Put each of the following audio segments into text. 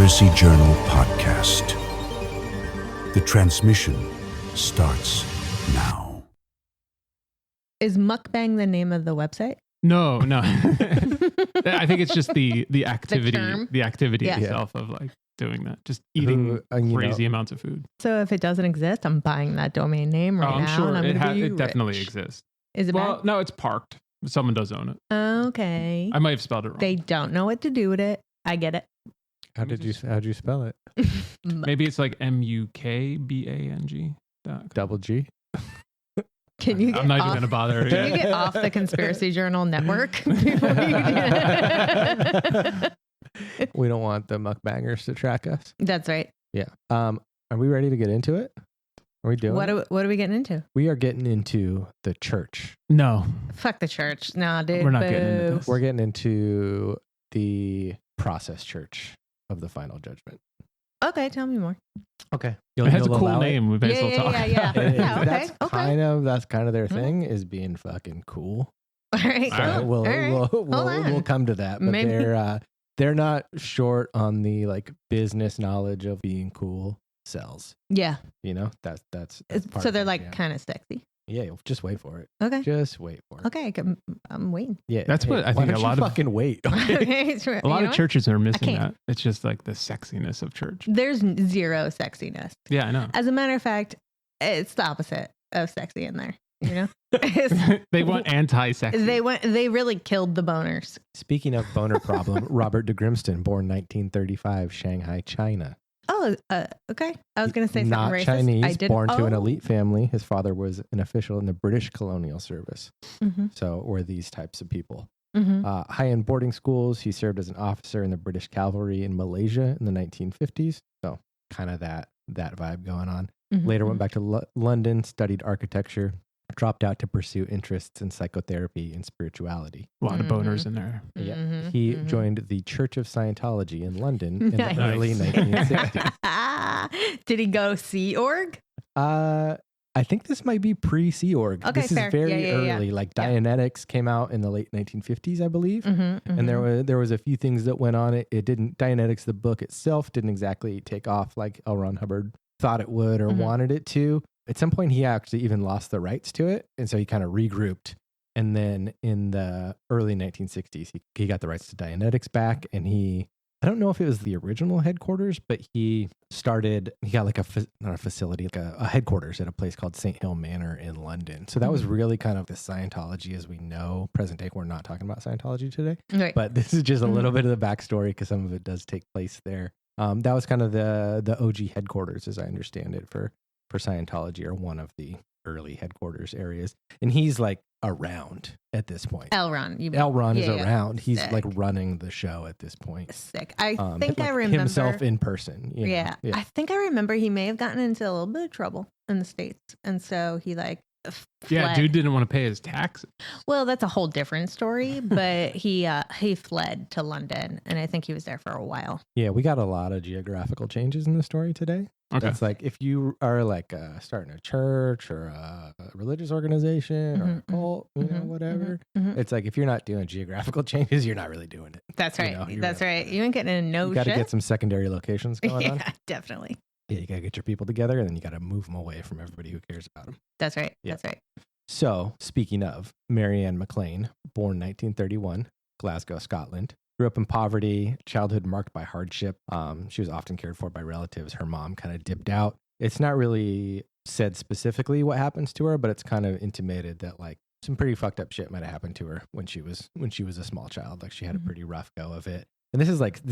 Conspiracy Journal podcast. The transmission starts now. Is mukbang the name of the website? No. I think it's just the activity, the activity Yeah. itself of like doing that, just eating crazy amounts of food. So if it doesn't exist, I'm buying that domain name right I'm now. sure and I'm it definitely exists. Is it Well, bad? no, it's parked. Someone does own it. Okay. I might have spelled it wrong. They don't know what to do with it. I get it. How'd you spell it? Maybe it's like MUKBANG. Double G? Can you get I'm not even off, going to bother. Can you get off the Conspiracy Journal network before you do it? We don't want the mukbangers to track us. That's right. Yeah. Are we ready to get into it? Are we doing What are we getting into? We are getting into the church. No. Fuck the church. No, dude. We're not getting into boo. this. We're getting into the process church of the final judgment. Okay, tell me more. Okay. It has a cool name. We may as well talk. Yeah. Yeah, okay. That's kind of their Mhm. thing, is being fucking cool. All right. All right. cool. All right. We'll come to that, but Maybe. they're not short on the like business knowledge of being cool sells. Yeah. You know, that's part So of they're it, like yeah. kind of sexy. Yeah, just wait for it. Okay. Just wait for it. Okay. I'm waiting. Yeah, That's what I why think don't a you lot of fucking wait. Okay? Okay, A lot of churches are missing can't. that. It's just like the sexiness of church. There's zero sexiness. Yeah, I know. As a matter of fact, it's the opposite of sexy in there. You know, It's- They want anti-sexy. They really killed the boners. Speaking of boner problem, Robert de Grimston, born 1935, Shanghai, China. Oh, okay. I was gonna say something Not racist. Chinese, I didn't. born to an Oh. elite family. His father was an official in the British colonial service. Mhm, So were these types of people. mhm. High-end boarding schools. He served as an officer in the British cavalry in Malaysia in the 1950s. So kind of that vibe going on. Mhm, Later mhm. went back to London, studied architecture, dropped out to pursue interests in psychotherapy and spirituality. A lot of boners in there. Yeah. Mhm, He mhm. joined the Church of Scientology in London in Nice. the early Nice. 1960s. Did he go Sea Org? I think this might be pre-Sea Org. Okay, this fair. is very Yeah, yeah, yeah. early. Like Yeah. Dianetics came out in the late 1950s, I believe. Mm-hmm, And there was a few things that went on. It didn't, Dianetics, the book itself, didn't exactly take off like L. Ron Hubbard thought it would or Mhm. wanted it to. At some point, he actually even lost the rights to it. And so he kind of regrouped. And then in the early 1960s, he got the rights to Dianetics back. And I don't know if it was the original headquarters, but he got like not a facility, like a headquarters at a place called St. Hill Manor in London. So that was really kind of the Scientology as we know. Present day, we're not talking about Scientology today. Right. But this is just a little bit of the backstory because some of it does take place there. That was kind of the OG headquarters, as I understand it, for Scientology, or one of the early headquarters areas. And he's like around at this point. L. Ron. L. Ron is Yeah, yeah. around. He's Sick. like running the show at this point. Sick. I think like I remember himself in person. You know? Yeah. I think I remember he may have gotten into a little bit of trouble in the States. And so he like Yeah, fled. dude didn't want to pay his taxes. Well, that's a whole different story, but he fled to London and I think he was there for a while. Yeah, we got a lot of geographical changes in the story today. Okay. It's like if you are like starting a church or a religious organization or Mhm, a cult, you know, mhm, whatever. mhm. It's like if you're not doing geographical changes, you're not really doing it. That's You right. know, you're That's really right. You ain't getting in no You got to shit. get some secondary locations going on. Yeah, definitely. Yeah, you got to get your people together and then you got to move them away from everybody who cares about them. That's right. Yeah. That's right. So, speaking of, Marianne McLean, born 1931, Glasgow, Scotland. Grew up in poverty, childhood marked by hardship. She was often cared for by relatives. Her mom kind of dipped out. It's not really said specifically what happens to her, but it's kind of intimated that like some pretty fucked up shit might have happened to her when she was a small child. Like she had a pretty rough go of it. And this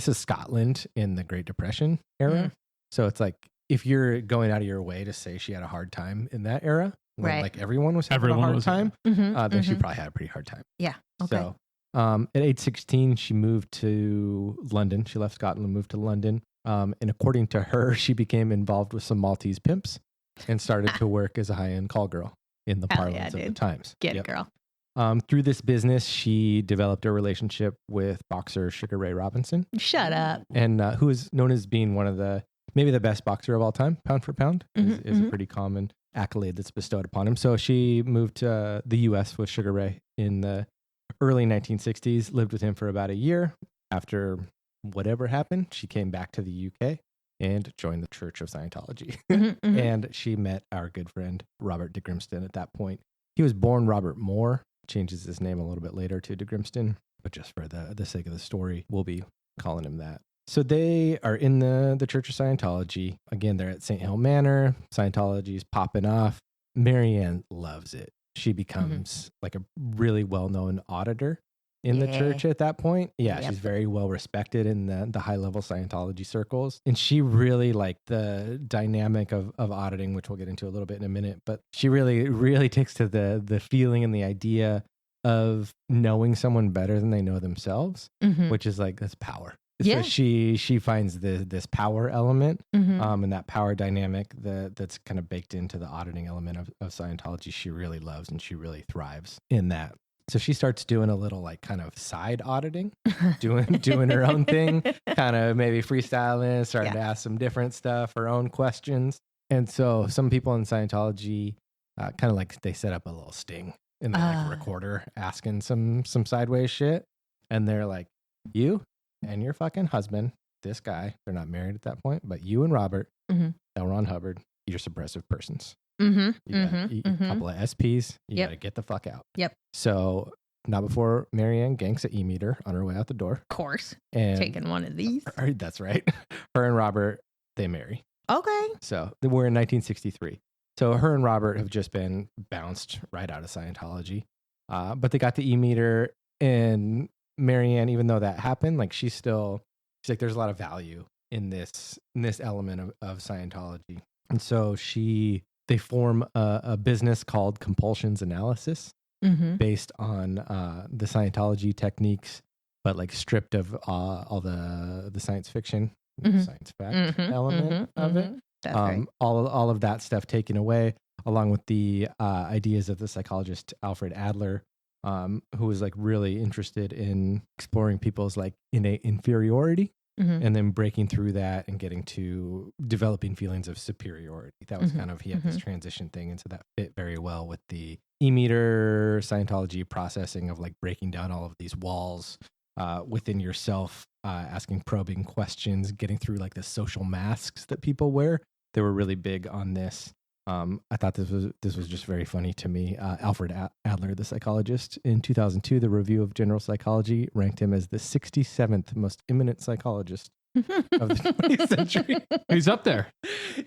is Scotland in the Great Depression era. So it's like if you're going out of your way to say she had a hard time in that era, when Right. like everyone was having a hard time, then she probably had a pretty hard time. Yeah. Okay. So at age 16, she moved to London. She left Scotland and moved to London. And according to her, she became involved with some Maltese pimps and started to work as a high-end call girl in the Hell yeah, parlance of the dude. times. Get Yep. it, girl. Through this business, she developed a relationship with boxer Sugar Ray Robinson, Shut up. and who is known as being one of maybe the best boxer of all time, pound for pound, is a pretty common accolade that's bestowed upon him. So she moved to the U.S. with Sugar Ray in the early 1960s, lived with him for about a year. After whatever happened, she came back to the UK and joined the Church of Scientology. Mm-hmm. And she met our good friend, Robert de Grimston, at that point. He was born Robert Moore, changes his name a little bit later to de Grimston, but just for the sake of the story, we'll be calling him that. So they are in the Church of Scientology. Again, they're at St. Hill Manor. Scientology's popping off. Marianne loves it. She becomes like a really well-known auditor in the church at that point. Yeah, Yep. she's very well respected in the high-level Scientology circles. And she really liked the dynamic of auditing, which we'll get into a little bit in a minute. But she really, really takes to the feeling and the idea of knowing someone better than they know themselves, which is like, that's power. Yeah. So she finds this power element Mm-hmm. and that power dynamic that's kind of baked into the auditing element of Scientology. She really loves and she really thrives in that. So she starts doing a little like kind of side auditing, doing her own thing, kind of maybe freestyling, starting to ask some different stuff, her own questions. And so some people in Scientology kind of like they set up a little sting in the like recorder asking some sideways shit. And they're like, you and your fucking husband, this guy, they're not married at that point, but you and Robert, L. Ron Hubbard, you're suppressive persons. You got a couple of SPs. You got to get the fuck out. Yep. So not before Marianne ganks a E-meter on her way out the door. Of course. And Taking one of these. That's right. Her and Robert, they marry. Okay. So we're in 1963. So her and Robert have just been bounced right out of Scientology. But they got the E-meter, and Marianne, even though that happened, like she's like, there's a lot of value in this element of Scientology. And so they form a business called Compulsions Analysis based on the Scientology techniques, but like stripped of all the science fiction, science fact element of it. That's right. All of that stuff taken away, along with the ideas of the psychologist Alfred Adler, who was like really interested in exploring people's like innate inferiority. And then breaking through that and getting to developing feelings of superiority. That was kind of, he had this transition thing. And so that fit very well with the E-meter Scientology processing of like breaking down all of these walls within yourself, asking probing questions, getting through like the social masks that people wear. They were really big on this. I thought this was just very funny to me. Alfred Adler, the psychologist, in 2002, the Review of General Psychology ranked him as the 67th most eminent psychologist of the 20th century. He's up there.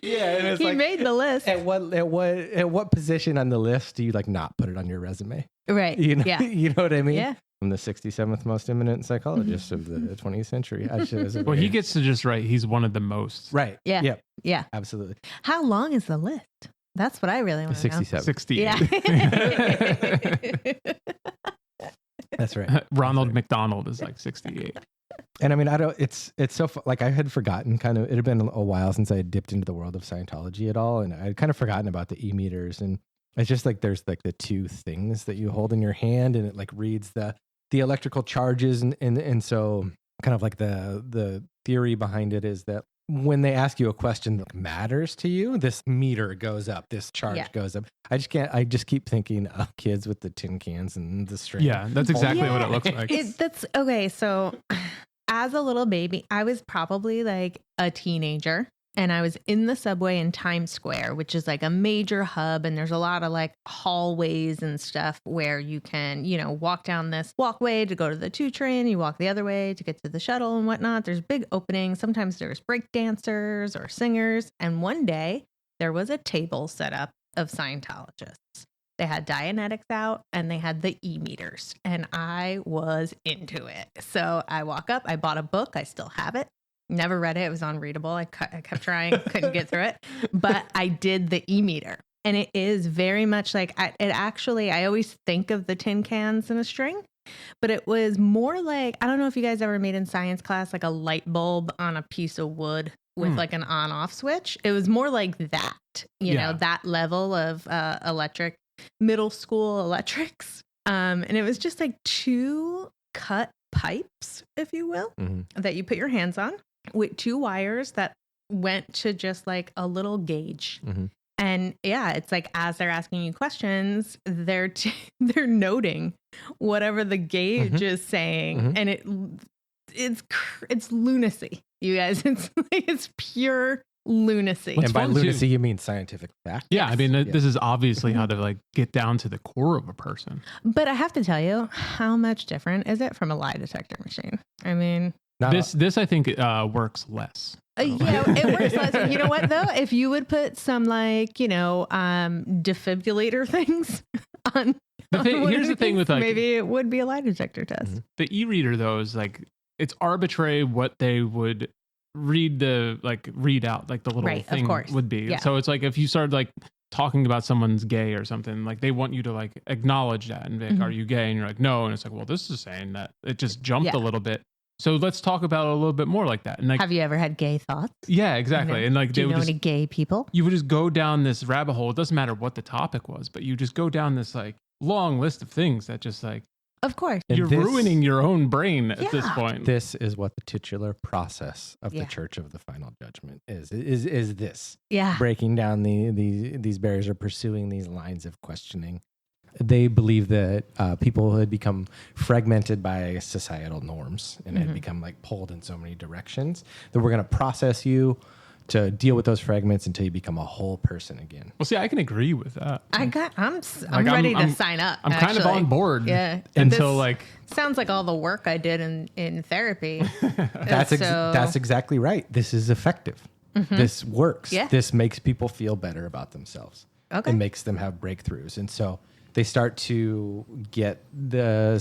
Yeah, and it's He made the list. At what position on the list do you like not put it on your resume? Right. You know, Yeah. you know what I mean? Yeah. I'm the 67th most eminent psychologist of the 20th century. Well, he gets to just write. He's one of the most. right. Yeah. Yep. Yeah. Absolutely. How long is the list? That's what I really want to know. 67. 68. Yeah. That's right. Ronald McDonald is like 68. And I mean, it's so, like I had forgotten kind of, it had been a while since I had dipped into the world of Scientology at all. And I had kind of forgotten about the E-meters. And it's just like, there's like the two things that you hold in your hand and it like reads the electrical charges. And so kind of like the theory behind it is that when they ask you a question that matters to you, this meter goes up, this charge goes up. I just keep thinking of kids with the tin cans and the string. Yeah, that's exactly what it looks like. That's okay. So as a little baby, I was probably like a teenager and I was in the subway in Times Square, which is like a major hub. And there's a lot of like hallways and stuff where you can, walk down this walkway to go to the 2 train. You walk the other way to get to the shuttle and whatnot. There's big openings. Sometimes there's break dancers or singers. And one day there was a table set up of Scientologists. They had Dianetics out and they had the E-meters and I was into it. So I walk up, I bought a book. I still have it. Never read it. It was unreadable. I kept trying, couldn't get through it, but I did the E-meter and it is very much like I always think of the tin cans and a string, but it was more like, I don't know if you guys ever made in science class, like a light bulb on a piece of wood with like an on off switch. It was more like that, you know, that level of electric, middle school electrics. And it was just like 2 cut pipes, if you will, that you put your hands on with 2 wires that went to just like a little gauge. And yeah, it's like as they're asking you questions, they're noting whatever the gauge is saying. And it's lunacy, you guys. It's pure lunacy. Well, And by fun, lunacy, too. you mean scientific fact. Yeah, I mean, Yeah. this is obviously how to like get down to the core of a person. But I have to tell you, how much different is it from a lie detector machine? I mean, Not This I think works less. yeah, it works less. You know what though? If you would put some like, defibrillator things on. Here's the thing with like maybe it would be a lie detector test. Mhm. the e-reader though is like it's arbitrary what they would read out like the little Right, of thing course. would be. Yeah. So it's like if you started like talking about someone's gay or something, like they want you to like acknowledge that and be like, Mhm. are you gay? And you're like, no. And it's like, well, this is saying that it just jumped Yeah. a little bit. So let's talk about it a little bit more like that. And like, Have you ever had gay thoughts? yeah, exactly. And like Do they you would know just, any gay people? you would just go down this rabbit hole. It doesn't matter what the topic was, but you just go down this like long list of things that just like Of course. And you're this- ruining your own brain at this Yeah. point. This is what the titular process of Yeah. the Church of the Final Judgment is this. Yeah. Breaking down these barriers or pursuing these lines of questioning. They believe that people had become fragmented by societal norms and had become like pulled in so many directions that we're going to process you to deal with those fragments until you become a whole person again. Well, see, I can agree with that. I'm Like, ready to sign up. I'm kind of actually. on board. Yeah. Until This like sounds like all the work I did in therapy. That's exactly right. This is effective. This works. Yeah. This makes people feel better about themselves. Okay. It makes them have breakthroughs. And so they start to get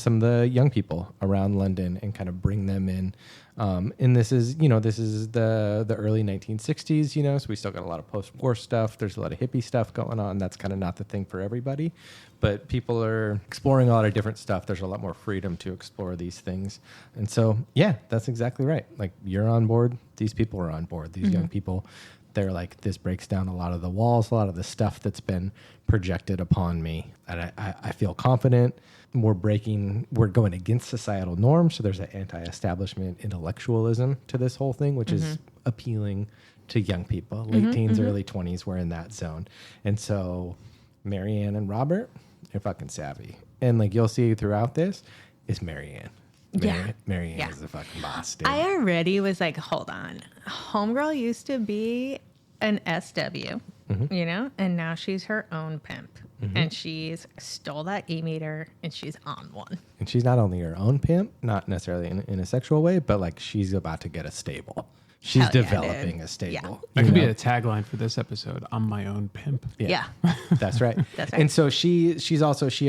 some of the young people around London and kind of bring them in. And this is the early 1960s, so we still got a lot of post-war stuff. There's a lot of hippie stuff going on. That's kind of not the thing for everybody, but people are exploring a lot of different stuff. There's a lot more freedom to explore these things. And so, yeah, that's exactly right. Like you're on board. These people are on board. These young people, they're like, this breaks down a lot of the walls, a lot of the stuff that's been projected upon me. And I feel confident. We're going against societal norms. So there's an anti-establishment intellectualism to this whole thing, which is appealing to young people. Late teens, early 20s, we're in that zone. And so Marianne and Robert, they're fucking savvy. And like you'll see throughout this is Marianne. Marianne Yeah. is the fucking boss, dude. I already was like, hold on. Homegirl used to be an SW, and now she's her own pimp. And she's stole that e-meter and she's on one. And she's not only her own pimp, not necessarily in a sexual way, but like she's about to get a stable. She's Hell yeah, developing dude. a stable. that you could be know? a tagline for this episode. I'm my own pimp. Yeah. That's right. That's right. And so she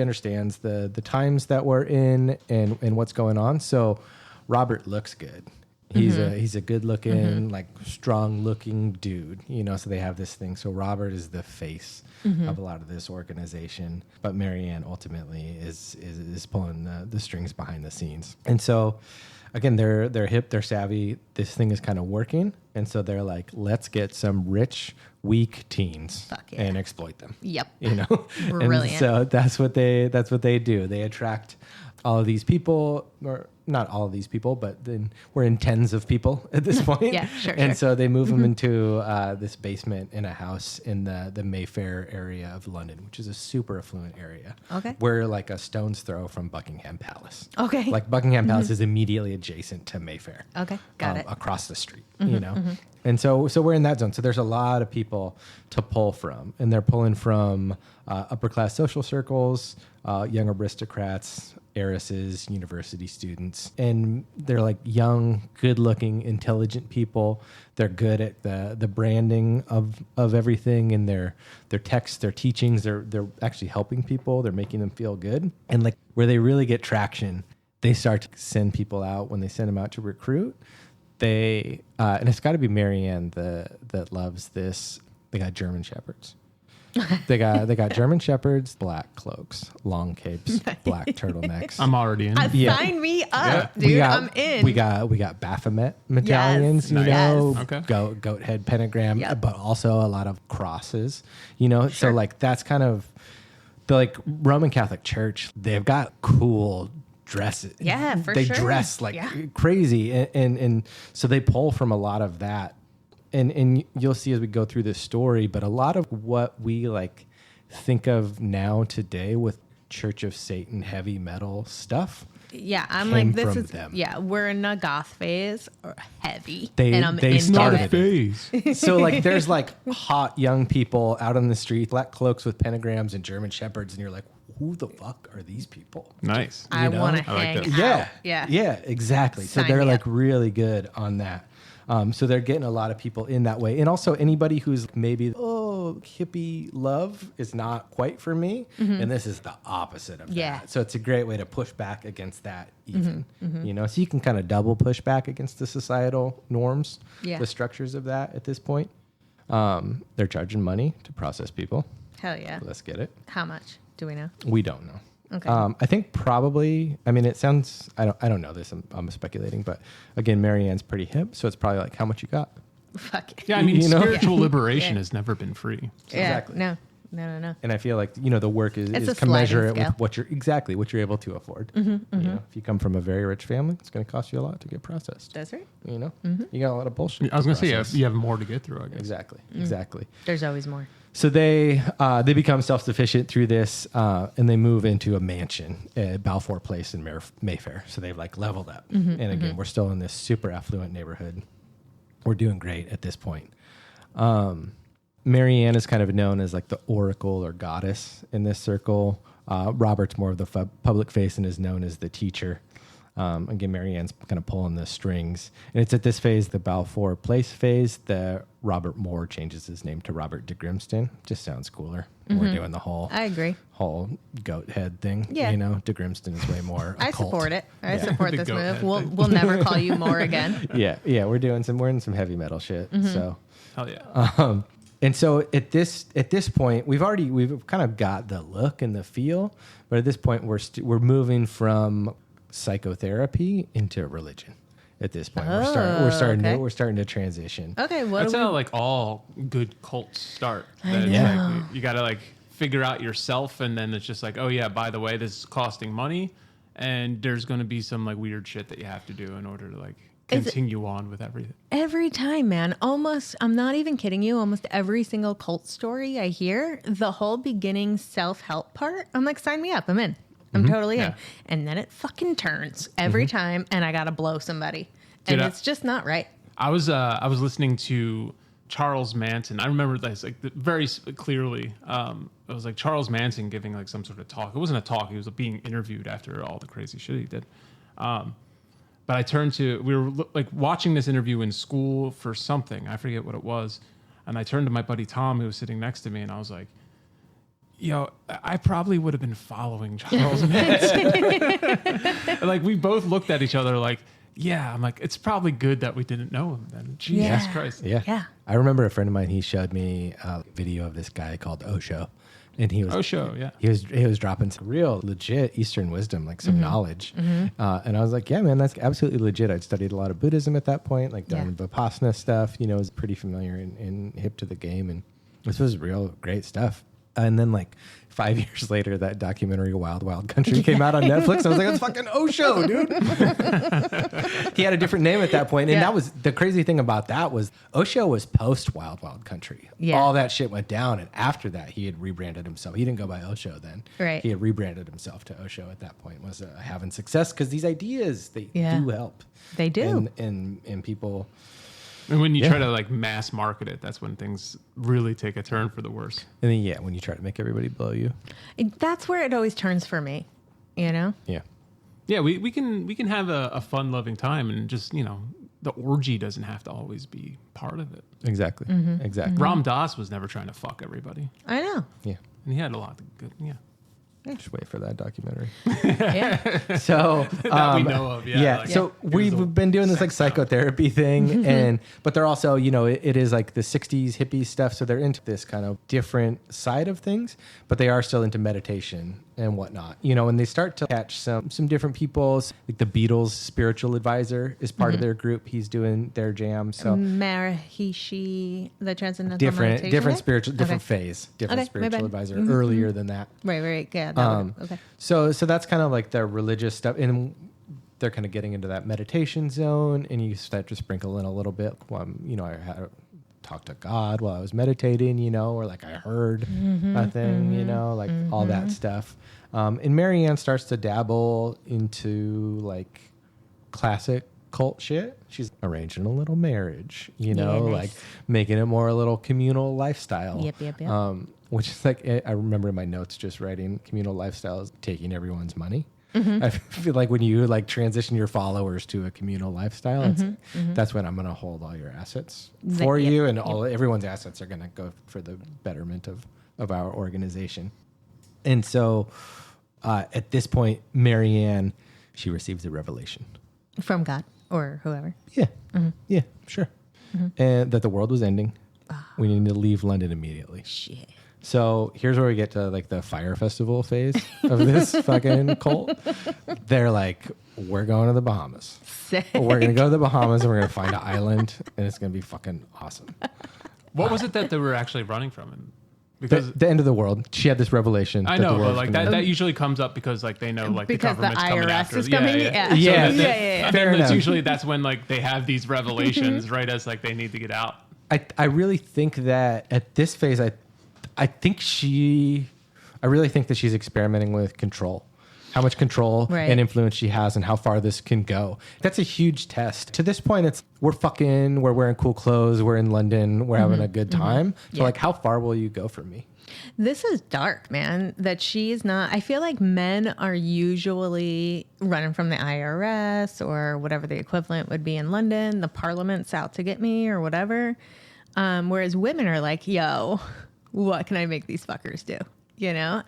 understands the times that we're in and what's going on. So Robert looks good. He's a good looking, like strong looking dude, so they have this thing. So Robert is the face of a lot of this organization, but Marianne ultimately is pulling the strings behind the scenes. And so again, they're hip, they're savvy. This thing is kind of working. And so they're like, let's get some rich, weak teens Fuck yeah. and exploit them. Yep. And Brilliant. so that's what they do. They attract all of these people, or not all of these people, but then we're in tens of people at this point. Yeah, sure, And sure. so they move them into this basement in a house in the Mayfair area of London, which is a super affluent area. Okay. We're like a stone's throw from Buckingham Palace. Okay. Like Buckingham Palace is immediately adjacent to Mayfair. Okay, got it. Across the street, And so we're in that zone. So there's a lot of people to pull from, and they're pulling from upper class social circles, young aristocrats, heiresses, university students, and they're like young, good-looking, intelligent people. They're good at the branding of everything, and their texts, their teachings. They're actually helping people. They're making them feel good, and like where they really get traction, they start to send people out. When they send them out to recruit, they and it's got to be Marianne that loves this. They got German shepherds. They got German shepherds, black cloaks, long capes, black turtlenecks. I'm already in. Sign me up, dude. I'm in. We got Baphomet medallions, Yes. Yes. Okay. goat head pentagram, Yep. but also a lot of crosses. So like that's kind of the like Roman Catholic Church. They've got cool dresses. Yeah, for they sure. dress like Yeah. crazy, and so they pull from a lot of that. And you'll see as we go through this story, but a lot of what we like think of now today with Church of Satan heavy metal stuff Yeah, I'm came like, this from is them. yeah, we're in a goth phase or heavy, They- and I'm they into started it. phase. So like there's like hot young people out on the street, black cloaks with pentagrams and German shepherds, and you're like, who the fuck are these people? Nice. I know? want to I like hang that. out. Yeah, exactly. So Sign they're me like up. really good on that. So they're getting a lot of people in that way. And also anybody who's maybe, hippie love is not quite for me. And this is the opposite of Yeah. that. So it's a great way to push back against that even, so you can kind of double push back against the societal norms, Yeah. the structures of that at this point. They're charging money to process people. Hell yeah. Let's get it. How much do we know? We don't know. Okay. I think probably. I mean, it sounds. I don't know this. I'm speculating, but again, Marianne's pretty hip, so it's probably like how much you got. Fuck it. Yeah, I mean, You know? spiritual liberation Yeah. has never been free. Yeah. Exactly. No. And I feel like the work is It's a commensurate sliding with what you're able to afford. If you come from a very rich family, it's going to cost you a lot to get processed. That's right. You got a lot of bullshit. I was going to say, process. you have more to get through, I guess. Exactly. There's always more. So they become self-sufficient through this, and they move into a mansion at Balfour Place in Mayfair. So they've like leveled up. And again, we're still in this super affluent neighborhood. We're doing great at this point. Marianne is kind of known as like the oracle or goddess in this circle. Robert's more of the public face and is known as the teacher. Again, Marianne's kind of pulling the strings. And it's at this phase, the Balfour Place phase, that Robert Moore changes his name to Robert de Grimston. Just sounds cooler. We're doing the whole I agree. goat head thing. Yeah. De Grimston is way more I occult. support it. I Yeah. support The this goat move. head We'll thing. we'll never call you more again. Yeah, we're in some heavy metal shit. So Hell yeah. and so at this point, we've kind of got the look and the feel, but at this point we're moving from psychotherapy into religion. At this point, we're starting to transition. Okay, what That's do we how like all good cults start. I That it's know. like, you got to like figure out yourself, and then it's just like, oh yeah, by the way, this is costing money, and there's going to be some like weird shit that you have to do in order to like Is it- continue on with everything. Every time, man, almost, I'm not even kidding you, almost every single cult story I hear, the whole beginning self-help part, I'm like, sign me up, I'm in. I'm totally in. Yeah. And then it fucking turns every time, and I gotta blow somebody. Dude, And it's just not right. I was listening to Charles Manson. I remember this like very clearly. It was like Charles Manson giving like some sort of talk. It wasn't a talk. He was being interviewed after all the crazy shit he did. But I turned to, we were like watching this interview in school for something. I forget what it was. And I turned to my buddy Tom, who was sitting next to me, and I was like, yo, I probably would have been following Charles Manson. And, like we both looked at each other like, yeah, I'm like, it's probably good that we didn't know him then. Jesus Yeah. Christ. Yeah. I remember a friend of mine. He showed me a video of this guy called Osho, and he was Osho, yeah. he was dropping some real legit Eastern wisdom, like some knowledge. And I was like, yeah, man, that's absolutely legit. I'd studied a lot of Buddhism at that point, like done Vipassana stuff. Was pretty familiar and hip to the game, and this was real great stuff. And then like 5 years later, that documentary Wild Wild Country came out on Netflix. I was like, that's fucking Osho, dude. He had a different name at that point. And that was the crazy thing about that was Osho was post Wild Wild Country. Yeah. All that shit went down. And after that, he had rebranded himself. He didn't go by Osho then. Right. He had rebranded himself to Osho at that point, was having success because these ideas, they do help. They do. And people... And when you try to like mass market it, that's when things really take a turn for the worse. And then, when you try to make everybody blow you. That's where it always turns for me, Yeah. Yeah, we can have a fun loving time, and just the orgy doesn't have to always be part of it. Exactly. Exactly. Ram Dass was never trying to fuck everybody, I know. Yeah. and he had a lot of good. Yeah, Just wait for that documentary. Yeah. So that we know of. Yeah. like, so it was we've a been doing this like sex dump. psychotherapy thing, but they're also it is like the '60s hippie stuff. So they're into this kind of different side of things, but they are still into meditation and whatnot. And they start to catch some different people. Like the Beatles' spiritual advisor is part of their group. He's doing their jam. So Maharishi, the transcendental different meditation guy? spiritual, different Okay. phase, different Okay, my spiritual bad. advisor earlier than that. Right. Yeah. That okay. So that's kind of like the religious stuff, and they're kind of getting into that meditation zone, and you start to sprinkle in a little bit. I had talk to God while I was meditating, or like I heard a thing, like all that stuff. And Marianne starts to dabble into like classic cult shit. She's arranging a little marriage, nice. like making it more a little communal lifestyle. Yep. Which is like, I remember in my notes just writing communal lifestyle is taking everyone's money. I feel like when you like transition your followers to a communal lifestyle, that's when I'm going to hold all your assets for you, and everyone's assets are going to go for the betterment of our organization. And so at this point, Marianne, she receives a revelation From God or whoever. Yeah, yeah, sure, and that the world was ending. We needed to leave London immediately. Shit. So here's where we get to like the fire festival phase of this fucking cult. They're like, we're going to the Bahamas. Sick. We're going to go to the Bahamas and we're going to find an island and it's going to be fucking awesome. What was it that they were actually running from? Because the end of the world. She had this revelation. I know, but like that usually comes up because like they know like because the government's the coming IRS after. is coming. Yeah. Yeah. Fair enough. Usually that's when like they have these revelations right as like they need to get out. I really think that at this phase, I really think that she's experimenting with control, how much control and influence she has and how far this can go. That's a huge test. To this point, we're wearing cool clothes, we're in London, we're having a good time. So like, how far will you go for me? This is dark, man, that she's not. I feel like men are usually running from the IRS or whatever the equivalent would be in London. The parliament's out to get me or whatever. Whereas women are like, yo, what can I make these fuckers do?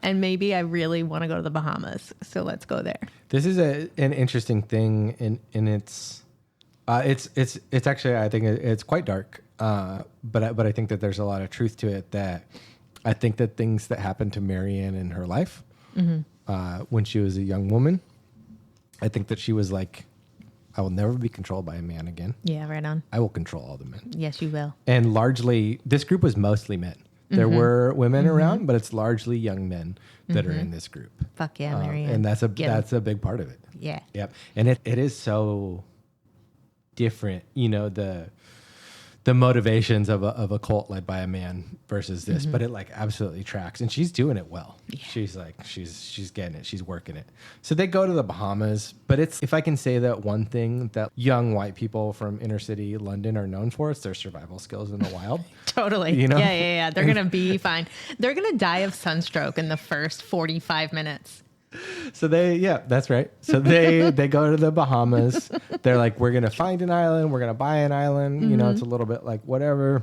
And maybe I really want to go to the Bahamas. So let's go there. This is an interesting thing. And it's actually, I think it's quite dark. But I think that there's a lot of truth to it, that I think that things that happened to Marianne in her life, when she was a young woman, I think that she was like, I will never be controlled by a man again. Yeah, right on. I will control all the men. Yes, you will. And largely, this group was mostly men. There were women around, but it's largely young men that are in this group. Fuck yeah, Marianne. And that's a big part of it. Yeah. Yep. And it is so different, the motivations of a cult led by a man versus this, but it like absolutely tracks, and she's doing it well. Yeah. She's like, she's getting it. She's working it. So they go to the Bahamas, but if I can say that one thing that young white people from inner city London are known for, it's their survival skills in the wild. Totally. Yeah. They're going to be fine. They're going to die of sunstroke in the first 45 minutes. So that's right. So they go to the Bahamas. They're like, we're going to find an island. We're going to buy an island. It's a little bit like whatever.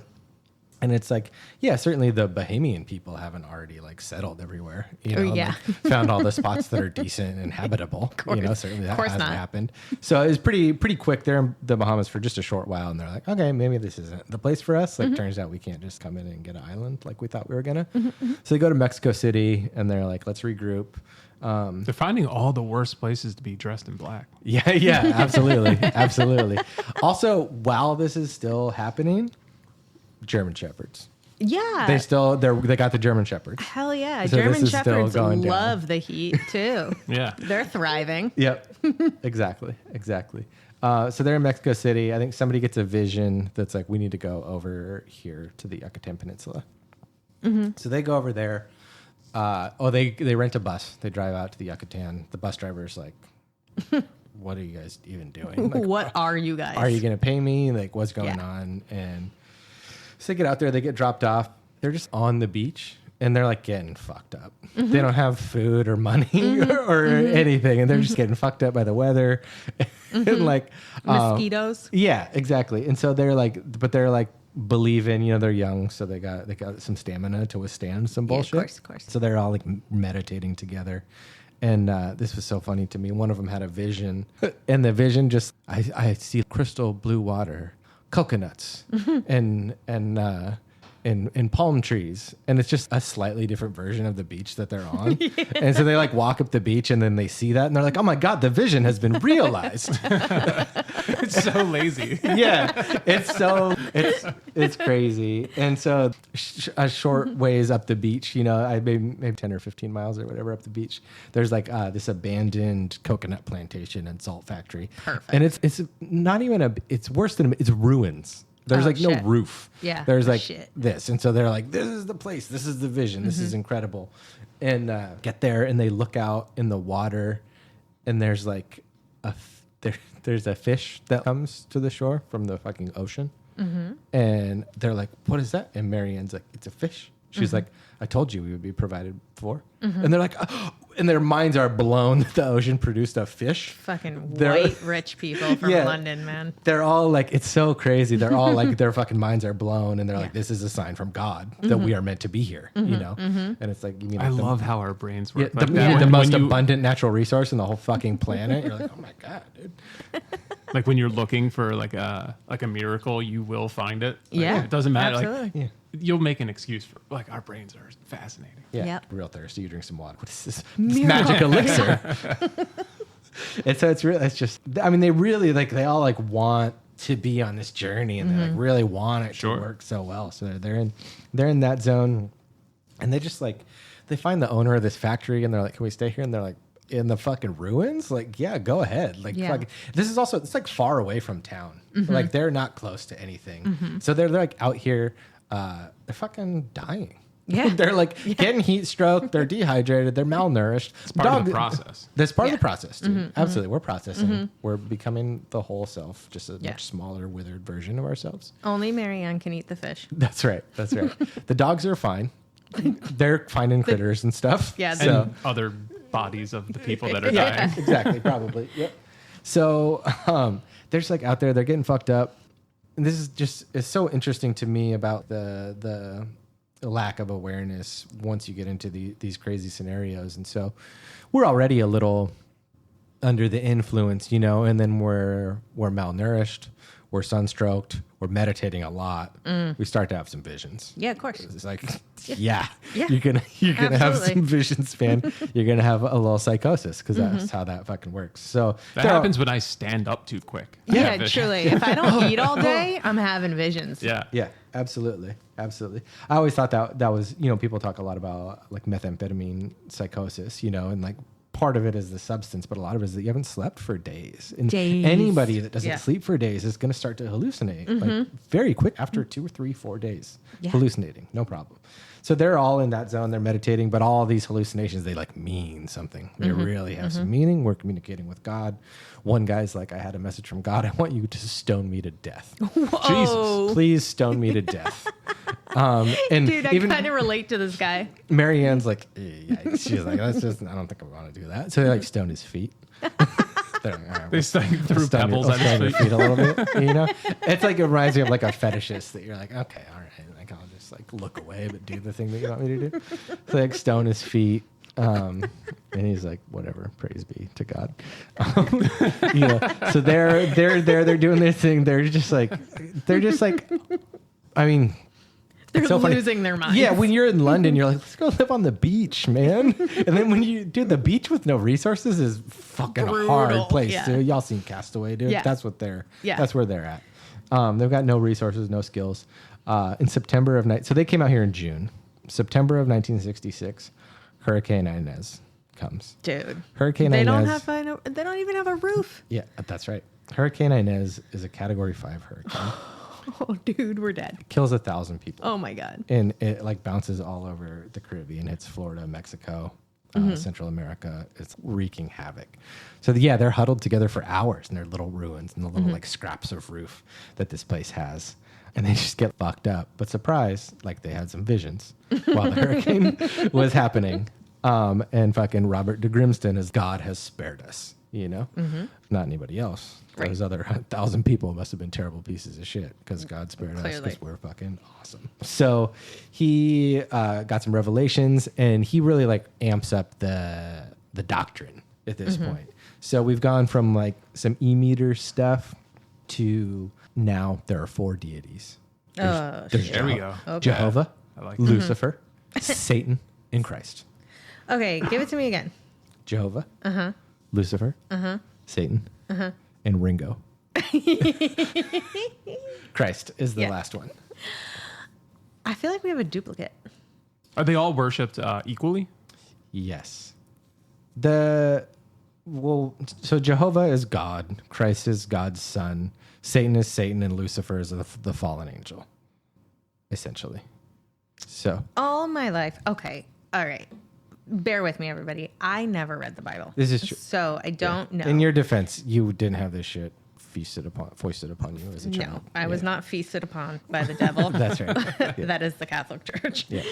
And it's like, yeah, certainly the Bahamian people haven't already like settled everywhere, like, found all the spots that are decent and habitable, certainly that hasn't happened. So it was pretty quick. They're in the Bahamas for just a short while. And they're like, okay, maybe this isn't the place for us. Like, turns out we can't just come in and get an island like we thought we were going to. So they go to Mexico City and they're like, let's regroup. They're finding all the worst places to be dressed in black. Yeah, absolutely. Absolutely. Also, while this is still happening, German Shepherds. Yeah. They got the German Shepherds. Hell yeah. So German Shepherds love the heat too. Yeah. They're thriving. Yep. Exactly. So they're in Mexico City. I think somebody gets a vision that's like, we need to go over here to the Yucatan Peninsula. So they go over there. They rent a bus. They drive out to the Yucatan. The bus driver's like, what are you guys even doing? Like, what are you guys? Are you going to pay me? Like, what's going on? And so they get out there. They get dropped off. They're just on the beach. And they're like getting fucked up. They don't have food or money or anything. And they're just getting fucked up by the weather. And like mosquitoes. Yeah, exactly. And so they're like believing, they're young, so they got some stamina to withstand some bullshit. Yeah, of course. So they're all like meditating together. And this was so funny to me. One of them had a vision, and the vision just, I see crystal blue water, coconuts, and palm trees, and it's just a slightly different version of the beach that they're on. And so they like walk up the beach, and then they see that, and they're like, "Oh my god, the vision has been realized." It's so lazy. Yeah, it's crazy. And so a short ways up the beach, I maybe 10 or 15 miles or whatever up the beach, there's like this abandoned coconut plantation and salt factory. Perfect. And it's not even it's worse than, it's ruins. There's Oh, like no shit. roof. Yeah. There's like Shit. this. And so they're like, this is the place. This is the vision. This is incredible. And get there and they look out in the water and there's like there's a fish that comes to the shore from the fucking ocean. And they're like, what is that? And Marianne's like, it's a fish. She's like, I told you we would be provided for. And they're like, oh, and their minds are blown that the ocean produced a fish. Fucking They're- white rich people from Yeah. London, man. They're all like, it's so crazy. They're all like, their fucking minds are blown. And they're like, this is a sign from God that we are meant to be here, you know? And it's like, you mean, I like love how our brains yeah, work. the, like you that. mean the When most you- abundant natural resource in the whole fucking planet. You're like, oh my God, dude. like when you're looking for like a miracle, you will find it. Like, Yeah, it doesn't matter. absolutely. Like you'll make an excuse for like our brains are fascinating. Yeah, Yep. real thirsty. You drink some water. What is this magic elixir? And so it's really, it's just, I mean, they really like, they all like want to be on this journey and they like really want it Sure. to work so well. So they're in that zone and they just like, they find the owner of this factory and they're like, can we stay here? And they're like, in the fucking ruins? Like, yeah, go ahead. Like, Yeah. fucking, this is also, it's like far away from town. Like they're not close to anything. So they're like out here, they're fucking dying. Yeah. They're like getting heat stroke. They're dehydrated. They're malnourished. It's part of the process. That's part of Yeah. the process, dude. Absolutely. We're processing. We're becoming the whole self, just a Yeah. much smaller, withered version of ourselves. Only Marianne can eat the fish. That's right. That's right. The dogs are fine. They're finding critters and stuff. Yeah, So, And other bodies of the people that are Yeah. dying. exactly. Probably. Yep. So they're just like out there. They're getting fucked up. And this is just, it's so interesting to me about the lack of awareness once you get into these crazy scenarios. And so we're already a little under the influence, you know, and then we're malnourished, we're sunstroked, we're meditating a lot. We start to have some visions. Yeah, of course. It's like, yeah, Yeah. you're gonna have Absolutely. some visions, man. You're gonna have a little psychosis because that's how that fucking works. So That there are- happens when I stand up too quick. I Yeah, have vision. truly. If I don't eat all day, I'm having visions. Yeah. Yeah, absolutely. Absolutely. I always thought that was, you know, people talk a lot about like methamphetamine psychosis, you know, and like part of it is the substance, but a lot of it is that you haven't slept for days. And Days. anybody that doesn't Yeah. sleep for days is going to start to hallucinate like very quick after 2 or 3, 4 days. Yeah. Hallucinating, no problem. So they're all in that zone. They're meditating, but all these hallucinations, they like mean something. They really have some meaning. We're communicating with God. One guy's like, I had a message from God. I want you to stone me to death. Whoa. Please stone me to death. And Dude, I even kind of relate to this guy. Marianne's like, yeah. She's like, that's just, I don't think I want to do that. So they like stone his feet. They're like, all right, They threw stone pebbles your, at stone your his feet. feet a little bit, you know? It's like, it reminds me of like a fetishist that you're like, okay, all right. Like, I'll just like look away, but do the thing that you want me to do. So like stone his feet. And he's like, whatever, praise be to God. You know, so they're doing their thing. They're just like, I mean, They're it's so funny. losing their minds. Yeah, when you're in London, you're like, let's go live on the beach, man. And then when you do the beach with no resources is fucking Brutal, hard place. yeah. Dude. Y'all seen Castaway, dude? Yeah. That's where they're at. They've got no resources, no skills. In September so they came out here in June. September of 1966, Hurricane Inez comes. Dude. Hurricane They Inez. they don't even have a roof. Yeah, that's right. Hurricane Inez is a Category 5 hurricane. Oh, dude, we're dead. Kills 1,000 people. Oh my God. And it like bounces all over the Caribbean. Hits Florida, Mexico, Central America. It's wreaking havoc. So they're huddled together for hours in their little ruins and the little like scraps of roof that this place has. And they just get fucked up. But surprise, like they had some visions while the hurricane was happening. And fucking Robert de Grimston as God has spared us, you know? Not anybody else. Right. Those other 1,000 people must have been terrible pieces of shit because God spared us Clearly. because we're fucking awesome. So he got some revelations and he really like amps up the doctrine at this point. So we've gone from like some E-meter stuff to now there are 4 deities. There's There we go. Okay. Jehovah, I like that. Lucifer, Satan, and Christ. Okay, give it to me again. Jehovah, Lucifer, Satan, and Ringo. Christ is the Yeah. last one. I feel like we have a duplicate. Are they all worshipped equally? Yes. The Well, so Jehovah is God, Christ is God's son, Satan is Satan, and Lucifer is the fallen angel, essentially. So All my life. Okay. All right. Bear with me, everybody. I never read the Bible. This is true. So I don't know. in your defense, you didn't have this shit foisted upon you as a child. No, I was not feasted upon by the devil. That's right. Yeah. That is the Catholic Church. Yeah.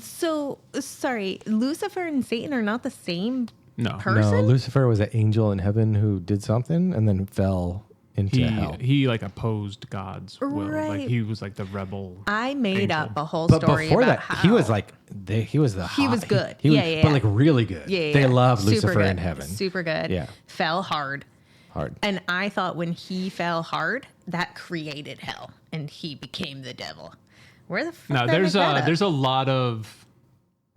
So, sorry, Lucifer and Satan are not the same No. person? No, Lucifer was an angel in heaven who did something and then fell into hell. He like opposed God's will. Right. Like he was like the rebel. I made angel. up a whole But story before about that, how he was like he was the He was hot- good. He was, Yeah. but like really good. Yeah, They yeah. love Super Lucifer good. in heaven. Super good. Yeah. Fell hard. Hard. And I thought when he fell hard, that created hell and he became the devil. Where the fuck No, did I make that up? there's a lot of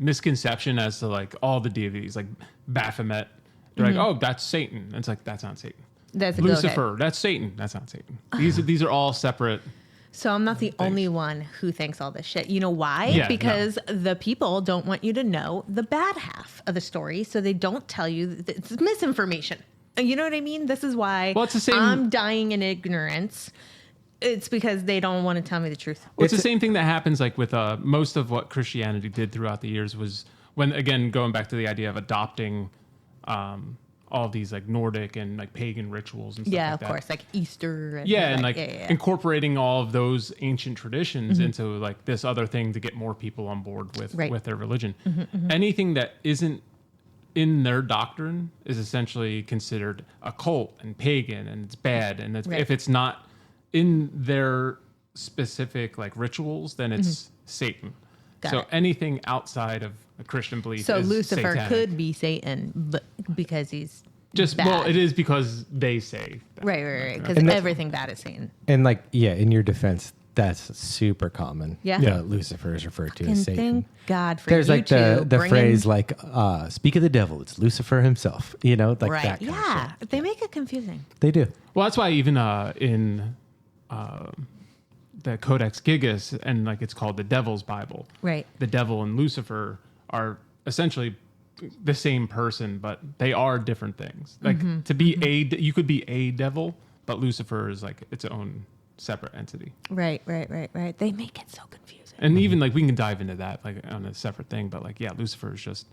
misconception as to like all the deities, like Baphomet. They're like, oh, that's Satan. And it's like that's not Satan. That's a Lucifer, that's Satan. That's not Satan. These are all separate. So I'm not the only one who thinks all this shit. You know why? Yeah, no. Because the people don't want you to know the bad half of the story, so they don't tell you it's misinformation. You know what I mean? This is why Well, it's the same- I'm dying in ignorance. It's because they don't want to tell me the truth. Well, it's the same thing that happens like with most of what Christianity did throughout the years was when, again, going back to the idea of adopting all these like Nordic and like pagan rituals and stuff Yeah, like of that. course, like Easter. And Yeah, and like yeah. incorporating all of those ancient traditions into like this other thing to get more people on board with Right. with their religion. Anything that isn't in their doctrine is essentially considered a cult and pagan, and it's bad. And it's, Right. if it's not in their specific like rituals, then it's Satan. Got So it. anything outside of a Christian belief So is Lucifer satanic. could be Satan, but because he's just bad. well, it is because they say that. right. Because And that- everything bad is Satan. And like, yeah, in your defense, that's super common. Yeah. that Lucifer is referred to And as Satan. thank God for There's you like the bringing- phrase like, speak of the devil, it's Lucifer himself. You know, like right. that kind of Yeah, shit. they make it confusing. They do. Well, that's why even in the Codex Gigas, and like it's called the Devil's Bible. Right. The devil and Lucifer are essentially the same person, but they are different things. Like to be you could be a devil, but Lucifer is like its own separate entity. Right. They make it so confusing. And even like we can dive into that like on a separate thing, but like yeah, Lucifer is just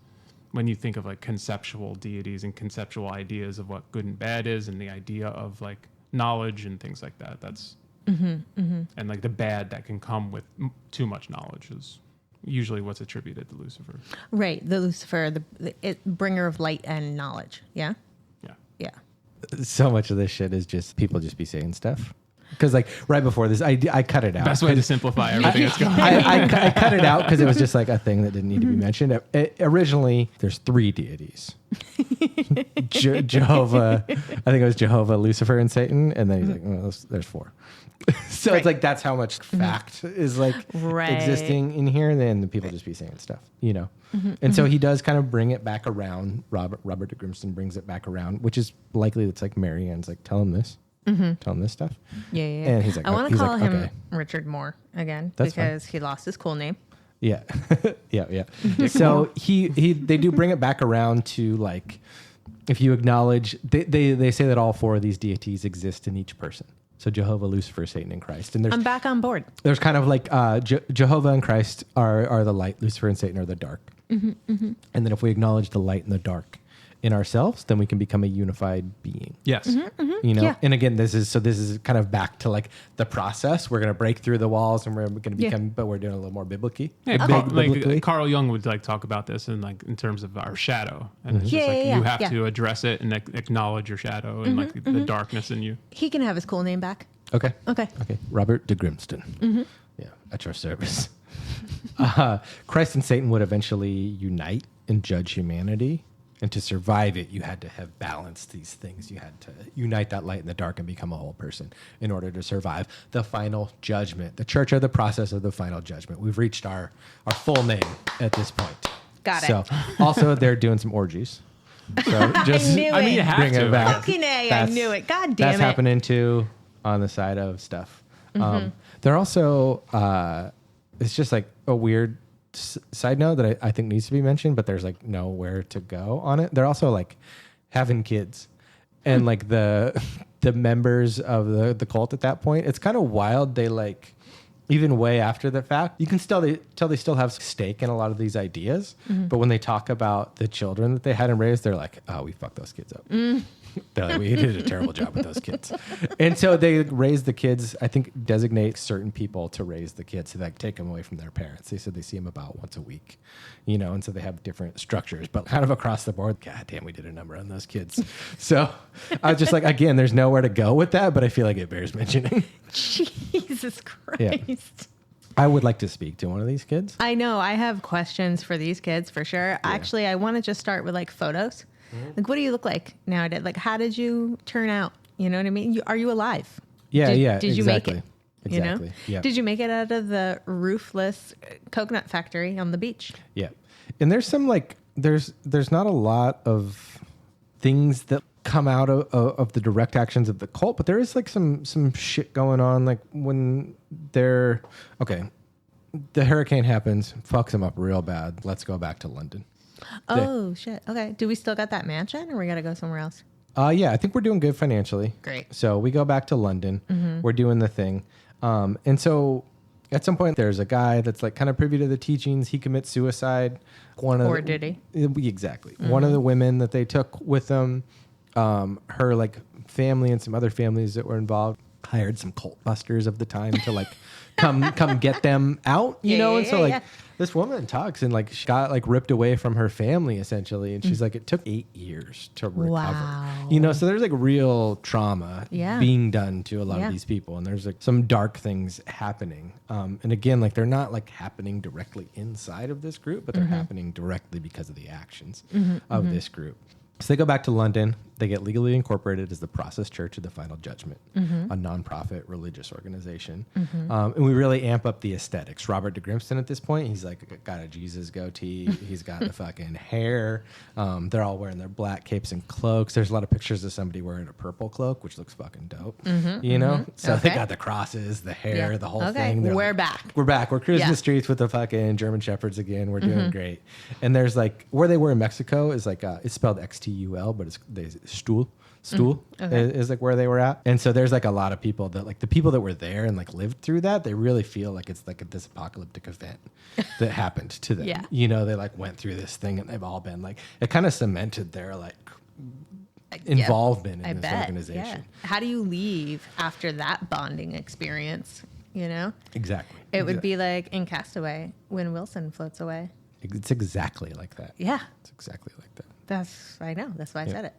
when you think of like conceptual deities and conceptual ideas of what good and bad is, and the idea of like knowledge and things like that. That's and like the bad that can come with too much knowledge is usually what's attributed to Lucifer. Right. The Lucifer, the bringer of light and knowledge. Yeah. Yeah. Yeah. So much of this shit is just people just be saying stuff. Because like right before this, I cut it out. Best way to simplify everything that's going on. I cut it out because it was just like a thing that didn't need to be mentioned. Originally, there's 3 deities. Jehovah, I think it was Jehovah, Lucifer, and Satan. And then he's like, well, there's 4. So Right. it's like that's how much fact is like Right. existing in here. And then the people just be saying stuff, you know. And so he does kind of bring it back around. Robert de Grimston brings it back around, which is likely it's like Marianne's like, tell him this. Tell him this stuff. Yeah. And he's like, I want to he's call like, him okay. Richard Moore again That's fine. because he lost his cool name. Yeah. yeah. So they do bring it back around to like, if you acknowledge, they say that all 4 of these deities exist in each person. So Jehovah, Lucifer, Satan, and Christ. And I'm back on board. there's kind of like Jehovah and Christ are the light, Lucifer and Satan are the dark. And then if we acknowledge the light and the dark in ourselves, then we can become a unified being. Yes. You know, Yeah. and again, this is kind of back to like the process. We're going to break through the walls, and we're going to become, but we're doing a little more biblically. Yeah, Biblically. like Carl Jung would like talk about this in like in terms of our shadow, and it's just Yeah, like yeah, you yeah, have yeah. to address it and acknowledge your shadow and like the darkness in you. He can have his cool name back. Okay. Okay. Robert de Grimston. Yeah, at your service. Christ and Satan would eventually unite and judge humanity. And to survive it, you had to have balanced these things. You had to unite that light and the dark and become a whole person in order to survive the final judgment. The church are the process of the final judgment. We've reached our full name at this point. Got it. So also they're doing some orgies. So just I knew I mean, you it. have bring to. it back. Fucking A, I That's- knew it. God damn That's it. happening too on the side of stuff. They're also, it's just like a weird side note that I think needs to be mentioned, but there's like nowhere to go on it. They're also like having kids, and like the members of the cult at that point, it's kind of wild. They like, even way after the fact, you can tell they still have stake in a lot of these ideas. But when they talk about the children that they hadn't raised, they're like, oh, we fucked those kids up. They're like, we did a terrible job with those kids. And so they raise the kids, I think designate certain people to raise the kids to like take them away from their parents. They said they see them about once a week, and so they have different structures, but kind of across the board, God damn, we did a number on those kids. So I was just like, again, there's nowhere to go with that, but I feel like it bears mentioning. Jesus Christ. Yeah. I would like to speak to one of these kids. I know. I have questions for these kids for sure. Yeah. Actually, I want to just start with like photos. Like, what do you look like nowadays? Like, how did you turn out? You know what I mean? Are you alive? Yeah, Did you make it? Exactly. Yeah. Did you make it out of the roofless coconut factory on the beach? Yeah. And there's some like, there's not a lot of things that come out of the direct actions of the cult, but there is like some shit going on. Like when the hurricane happens, fucks them up real bad. Let's go back to London. Shit. Okay. Do we still got that mansion, or we got to go somewhere else? Yeah, I think we're doing good financially. Great. So we go back to London. We're doing the thing. And so at some point there's a guy that's like kind of privy to the teachings. He commits suicide. Did he? Exactly. One of the women that they took with them, her like family and some other families that were involved, hired some cult busters of the time to like come get them out, and so like this woman talks and like she got like ripped away from her family essentially, and she's like, it took 8 years to recover. Wow. So there's like real trauma being done to a lot of these people, and there's like some dark things happening. And again, like they're not like happening directly inside of this group, but they're happening directly because of the actions of this group. So they go back to London. They get legally incorporated as the Process Church of the Final Judgment, a nonprofit religious organization. And we really amp up the aesthetics. Robert de Grimston at this point, he's like got a Jesus goatee. He's got the fucking hair. They're all wearing their black capes and cloaks. There's a lot of pictures of somebody wearing a purple cloak, which looks fucking dope. So they got the crosses, the hair, the whole thing. We're back. We're back. We're cruising the streets with the fucking German Shepherds again. We're doing great. And there's like, where they were in Mexico is like, it's spelled XTUL, but it's Stuhl is like where they were at. And so there's like a lot of people that like the people that were there and like lived through that, they really feel like it's like this apocalyptic event that happened to them. They like went through this thing, and they've all been like, it kind of cemented their like involvement in this organization. How do you leave after that bonding experience? Exactly. It would be like in Castaway when Wilson floats away. It's exactly like that. Yeah. It's exactly like that. I know. That's why I said it.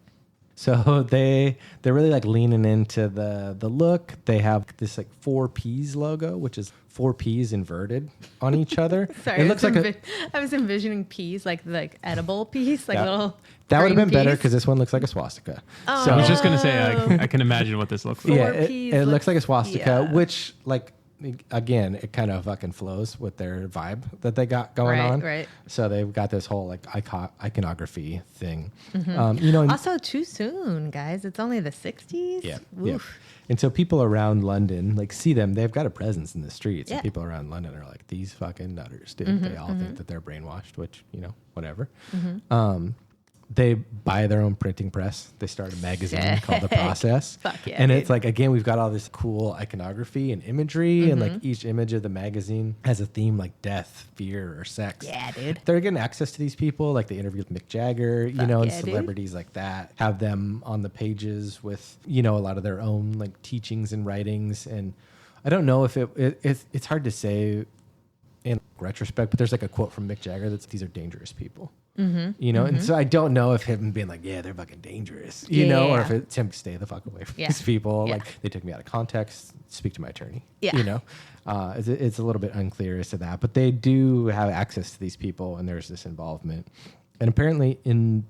So they're really like leaning into the look. They have this like 4 Ps logo, which is 4 Ps inverted on each other. Sorry, it looks I was envisioning peas, like edible peas, like little. That would have been better peas. because this one looks like a swastika. Oh, So I was just gonna say I can imagine what this looks like. Yeah, it looks like a swastika, which like. Again, it kind of fucking flows with their vibe that they got going on. Right. So they've got this whole like iconography thing. Also, too soon, guys. It's only the 60s. Yeah. Oof. Yeah. And so people around London like see them. They've got a presence in the streets. Yeah. And people around London are like, these fucking nutters, dude. They all think that they're brainwashed, which, whatever. They buy their own printing press. They start a magazine called The Process. Fuck yeah, and dude. it's like, again, we've got all this cool iconography and imagery, and like each image of the magazine has a theme like death, fear, or sex. Yeah, dude. They're getting access to these people. Like they interviewed Mick Jagger, and celebrities like that. Have them on the pages with, a lot of their own like teachings and writings. And I don't know if it's hard to say in retrospect, but there's like a quote from Mick Jagger that's, these are dangerous people. And so I don't know if him being like, yeah, they're fucking dangerous, or if it's him, stay the fuck away from these people. Like they took me out of context, speak to my attorney, it's a little bit unclear as to that, but they do have access to these people, and there's this involvement. And apparently in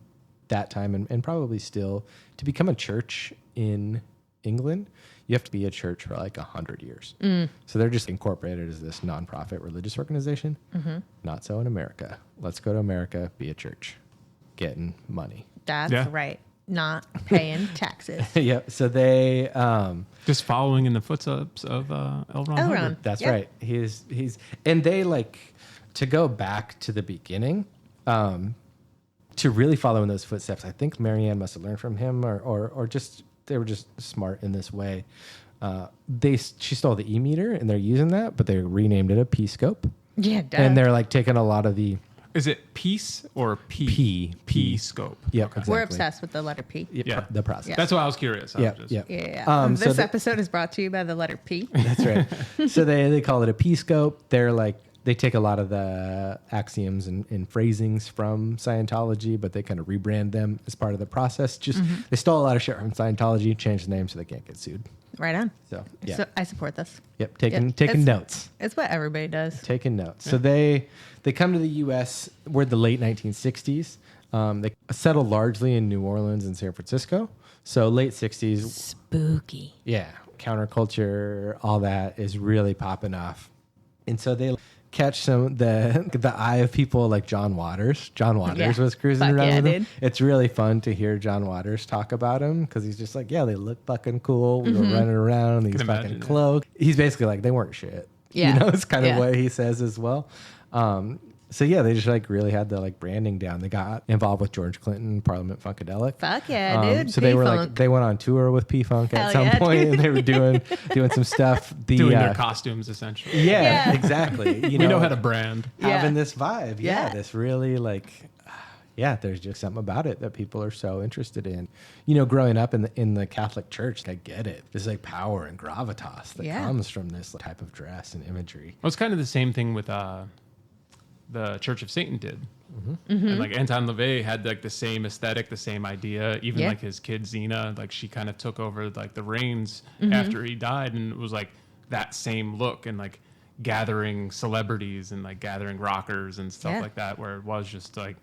that time, and probably still, to become a church in England, you have to be a church for like 100 years. So they're just incorporated as this nonprofit religious organization. Not so in America. Let's go to America, be a church, getting money. That's right. Not paying taxes. Yep. So they Just following in the footsteps of L. Ron Hubbard. That's right. He's and they like to go back to the beginning, to really follow in those footsteps, I think Marianne must have learned from him, or just they were just smart in this way. She stole the e-meter and they're using that, but they renamed it a P-scope. Yeah, duh. And they're like taking a lot of the Is it peace or P? P. P scope. Yep, Okay. exactly. We're obsessed with the letter P. Yeah. the process. Yeah. That's why I was curious. I was just- Yeah. So This episode is brought to you by the letter P. That's right. So they call it a P-scope. They're like, they take a lot of the axioms and phrasings from Scientology, but they kind of rebrand them as part of the process. Just they stole a lot of shit from Scientology, changed the name so they can't get sued. Right on. So yeah, So I support this. yep, taking it's- notes. It's what everybody does. Taking notes. So they come to the U.S. We're the late 1960s. They settle largely in New Orleans and San Francisco. So late 60s, Spooky. yeah, counterculture, all that is really popping off. And so they catch the eye of people like John Waters. John Waters Yeah. was cruising Fuck around yeah, with him. dude. It's really fun to hear John Waters talk about him because he's just like, yeah, they look fucking cool. We were running around in these Can fucking imagine, yeah. cloaks. He's basically like, they weren't shit. Yeah. You know, it's kind of Yeah. what he says as well. So yeah, they just like really had the like branding down. They got involved with George Clinton, Parliament Funkadelic. Fuck yeah, dude. So they were P-Funk. like, they went on tour with P-Funk at Hell some yeah, point, dude. and they were doing some stuff. Doing their costumes, essentially. Yeah, Yeah. exactly. You We know how to brand. having Yeah. this vibe. Yeah, Yeah. this really like, yeah, there's just something about it that people are so interested in. You know, growing up in the Catholic Church, I get it. There's like power and gravitas that Yeah. comes from this type of dress and imagery. Well, it's kind of the same thing with the Church of Satan did. And like Anton LaVey had like the same aesthetic, the same idea. Even Yeah. like his kid Xena, like she kind of took over like the reins after he died, and it was like that same look and like gathering celebrities and like gathering rockers and stuff Yeah. like that, where it was just like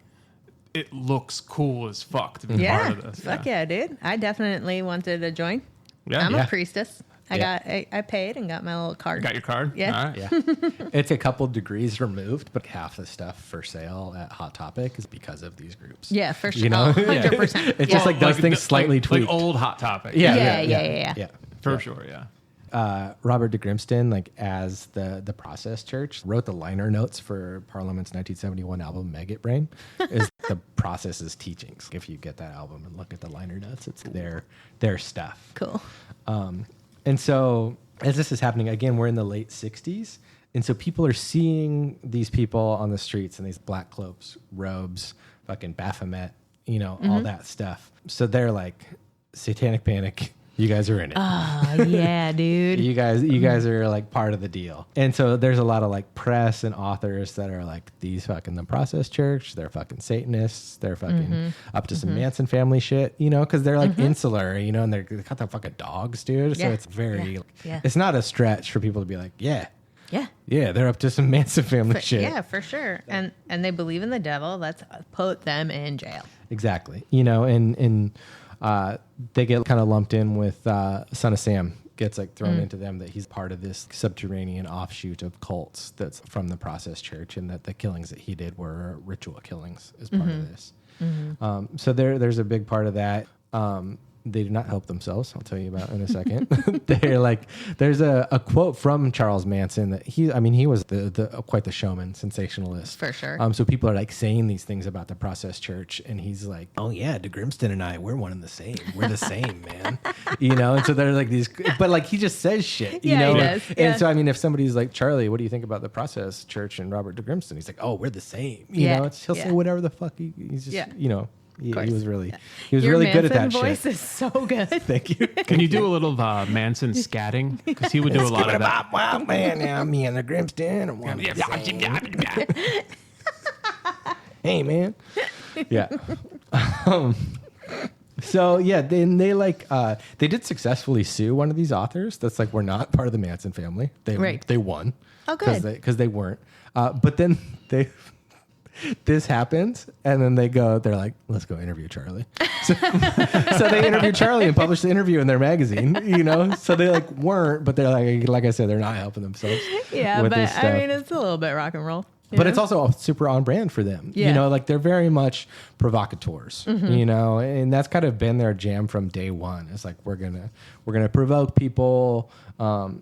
it looks cool as fuck to be Yeah. part of this. Fuck yeah, dude. I definitely wanted to join. Yeah. I'm Yeah. a priestess. I paid and got my little card. Got your card? Yeah. All right. Yeah, it's a couple degrees removed, but half the stuff for sale at Hot Topic is because of these groups. Yeah, for sure. You know? 100%. It's just like those things slightly like tweaked. old Hot Topic. Yeah. For sure, yeah. Robert de Grimston, like as the Process Church, wrote the liner notes for Parliament's 1971 album Maggot Brain. Is the Process's teachings. If you get that album and look at the liner notes, it's their stuff. Cool. And so as this is happening, again, we're in the late 60s. And so people are seeing these people on the streets in these black cloaks, robes, fucking Baphomet, you know, all that stuff. So they're like, satanic panic. You guys are in it. Oh, yeah, dude. You guys are like part of the deal. And so there's a lot of like press and authors that are like, these fucking the Process Church, they're fucking Satanists, they're fucking up to some Manson family shit, you know, because they're like insular, you know, and they got the fucking dogs, dude. So Yeah. it's very, Yeah. it's not a stretch for people to be like, yeah, Yeah. they're up to some Manson family shit. Yeah, for sure. And they believe in the devil. Let's put them in jail. Exactly. You know, and they get kind of lumped in with Son of Sam gets like thrown into them, that he's part of this subterranean offshoot of cults that's from the Process Church, and that the killings that he did were ritual killings as part of this. So there's a big part of that. They do not help themselves. I'll tell you about in a second. They're like, there's a quote from Charles Manson that he was the quite the showman, sensationalist. For sure. So people are like saying these things about the Process Church, and he's like, oh yeah, de Grimston and I, we're one and the same. We're the same, man. You know? And so they're like these, but like he just says shit, you Yeah, know? he does. And Yeah. so, I mean, if somebody's like, Charlie, what do you think about the Process Church and Robert de Grimston? He's like, oh, we're the same. You Yeah. know, he'll say Yeah. whatever the fuck he's just, Yeah. you know, he course. was really, Yeah. he was Your really good at Manson that voice shit. is so good. Thank you. Can you do a little Manson scatting? Because he would do a lot of that. Wow, man, now me and the Grimston are one. Hey, man. Yeah. So yeah, then they like they did successfully sue one of these authors. That's like, we're not part of the Manson family. Right. They won. Oh, good. Because they weren't. But then this happens, and then they're like, let's go interview Charlie. So they interview Charlie and publish the interview in their magazine, you know? So they like weren't, but they're like I said, they're not helping themselves. Yeah, with but this stuff. I mean, it's a little bit rock and roll. But it's also super on brand for them. Yeah. You know, like they're very much provocateurs, you know, and that's kind of been their jam from day one. It's like, we're going to provoke people.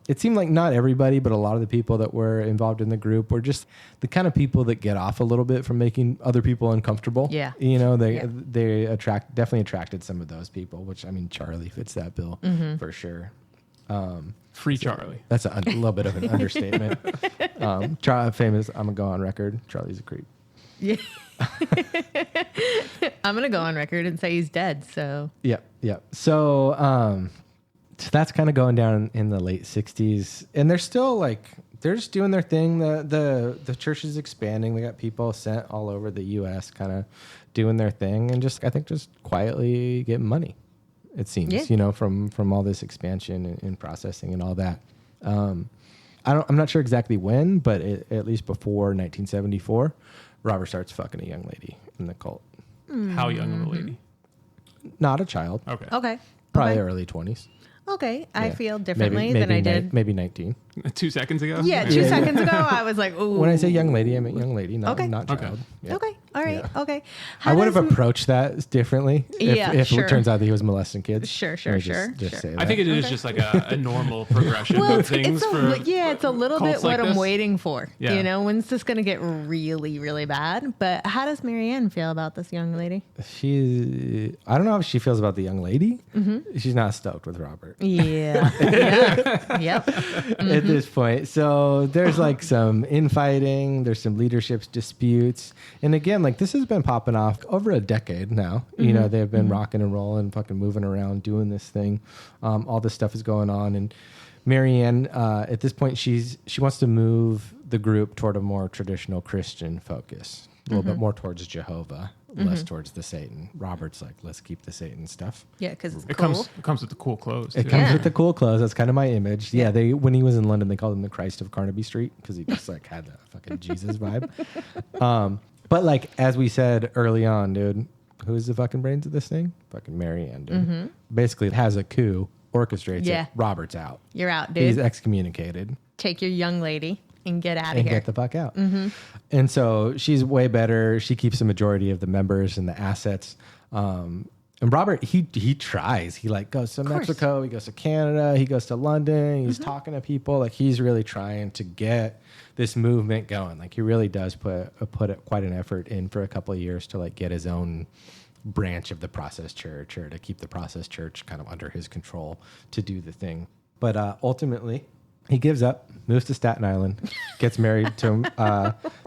It seemed like not everybody, but a lot of the people that were involved in the group were just the kind of people that get off a little bit from making other people uncomfortable. Yeah. You know, they definitely attracted some of those people, which I mean, Charlie fits that bill for sure. Free Charlie. That's a little bit of an understatement. Famous, I'm going to go on record. Charlie's a creep. Yeah. I'm going to go on record and say he's dead. So, Yep. So that's kind of going down in the late 60s. And they're still like, they're just doing their thing. The church is expanding. They got people sent all over the U.S. kind of doing their thing and just quietly getting money. It seems, you know, from all this expansion and processing and all that. I'm not sure exactly when, but at least before 1974, Robert starts fucking a young lady in the cult. How young of a lady? Not a child. Okay. Probably early 20s. Okay. I Yeah. feel differently maybe than I did. Maybe 19. 2 seconds ago? Yeah, 2 seconds ago, I was like, ooh. When I say young lady, I mean young lady, not Okay. child. Okay. Yeah. Okay. All right. Yeah. Okay. I would have approached that differently if sure. it turns out that he was molesting kids. Sure. Let me just say I think that. it is just like a normal progression Well, of things it's a little bit cults what like I'm this. waiting for. Yeah. You know, when's this going to get really, really bad? But how does Marianne feel about this young lady? I don't know how she feels about the young lady. She's not stoked with Robert Yeah. yeah. Yep. at this point. So there's like some infighting. There's some leadership disputes. And again, like this has been popping off over a decade now. You know, they've been rocking and rolling, fucking moving around, doing this thing. All this stuff is going on. And Marianne, at this point, she wants to move the group toward a more traditional Christian focus, a little bit more towards Jehovah, less towards the Satan. Robert's like, let's keep the Satan stuff. Yeah, because it's It cool. comes with the cool clothes. It too. comes Yeah. with the cool clothes. That's kind of my image. Yeah, when he was in London, they called him the Christ of Carnaby Street because he just like had that fucking Jesus vibe. But like as we said early on, dude, who's the fucking brains of this thing? Fucking Marianne, dude. Basically, it has a coup, orchestrates Yeah. it. Robert's out. You're out, dude. He's excommunicated Take your young lady and get out of and here. get the fuck out. And so she's way better. She keeps the majority of the members and the assets. And Robert, he tries. He like goes to Mexico. He goes to Canada. He goes to London. He's talking to people. Like he's really trying to get this movement going. Like he really does put quite an effort in for a couple of years to like get his own branch of the Process Church or to keep the Process Church kind of under his control to do the thing. But ultimately, he gives up, moves to Staten Island, gets married to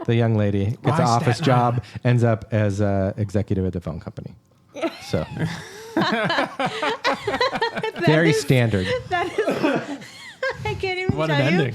the young lady, gets Why an office Staten job, ends up as executive at the phone company. So very standard. That is, I can't even What tell an you. ending.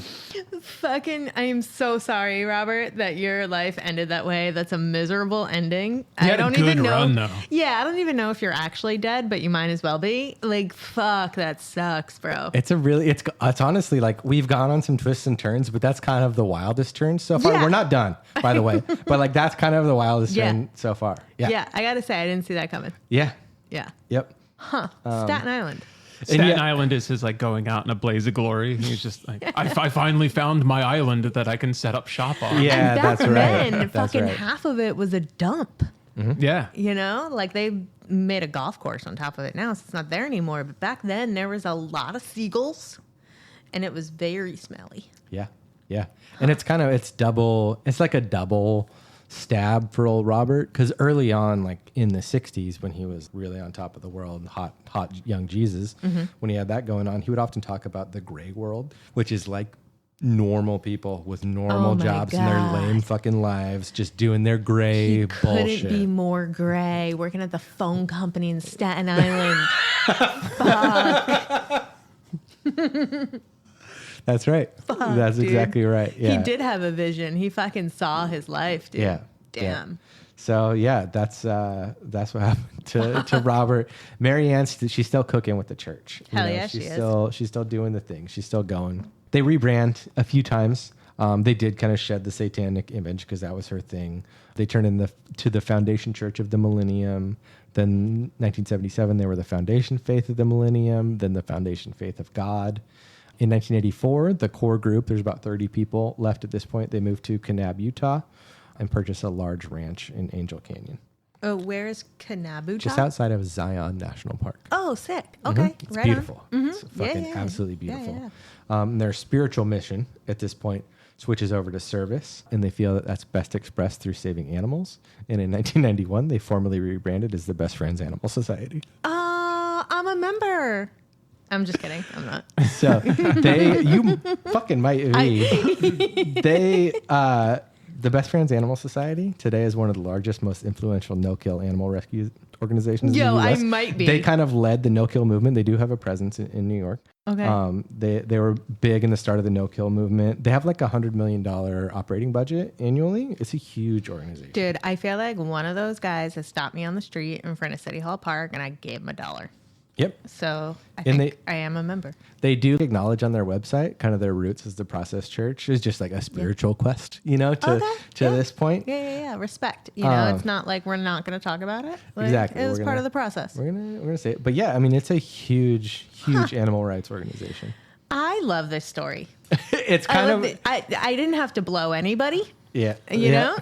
Fucking, I am so sorry, Robert, that your life ended that way. That's a miserable ending. You had I don't a good even know. run, though. Yeah, I don't even know if you're actually dead, but you might as well be. Like, fuck, that sucks, bro. It's honestly like we've gone on some twists and turns, but that's kind of the wildest turn so far. Yeah. We're not done, by the way, but like that's kind of the wildest Yeah. turn so far. Yeah. Yeah, I gotta say, I didn't see that coming. Yeah. Yeah. Yep. Staten Island. Staten Island is his like going out in a blaze of glory. He's just like, I finally found my island that I can set up shop on. Yeah, And back that's right. then, That's fucking right. half of it was a dump. Yeah. You know, like they made a golf course on top of it now, so it's not there anymore. But back then, there was a lot of seagulls, and it was very smelly. Yeah. Yeah. And it's like a double stab for old Robert. Cause early on, like in the 60s, when he was really on top of the world, hot young Jesus, when he had that going on, he would often talk about the gray world, which is like normal people with normal Oh my jobs in their God. lame fucking lives, just doing their gray He bullshit. couldn't be more gray, working at the phone company in Staten Island. Fuck. That's right. That's dude. exactly right. Yeah. He did have a vision. He fucking saw his life, dude. Yeah. Damn. Yeah. So yeah, that's what happened to Robert. Marianne's she's still cooking with the church. Hell yeah, she's she is. She's still doing the thing. She's still going. They rebrand a few times. They did kind of shed the satanic image because that was her thing. They turned to the Foundation Church of the Millennium. Then 1977, they were the Foundation Faith of the Millennium. Then the Foundation Faith of God. In 1984, the core group, there's about 30 people left at this point. They moved to Kanab, Utah, and purchased a large ranch in Angel Canyon, Oh, where is Kanabu? just outside of Zion National Park. Oh, sick. Okay. It's Right beautiful. On. It's fucking absolutely Yeah, beautiful. yeah. Their spiritual mission at this point switches over to service, and they feel that that's best expressed through saving animals. And in 1991, they formally rebranded as the Best Friends Animal Society. I'm a member. I'm just kidding. I'm not. So you fucking might be. The Best Friends Animal Society today is one of the largest, most influential no-kill animal rescue organizations in the US. I might be. They kind of led the no-kill movement. They do have a presence in New York. Okay. They were big in the start of the no-kill movement. They have like $100 million operating budget annually. It's a huge organization. Dude, I feel like one of those guys has stopped me on the street in front of City Hall Park and I gave him $1. Yep. So I And think I am a member. They do acknowledge on their website kind of their roots as the Process Church is just like a spiritual quest, to this point. Yeah. Respect. It's not like we're not going to talk about it. Like, Exactly. It was part of the process. We're gonna say it. But yeah, I mean, it's a huge animal rights organization. I love this story. It's kind of I didn't have to blow anybody. yeah. You know?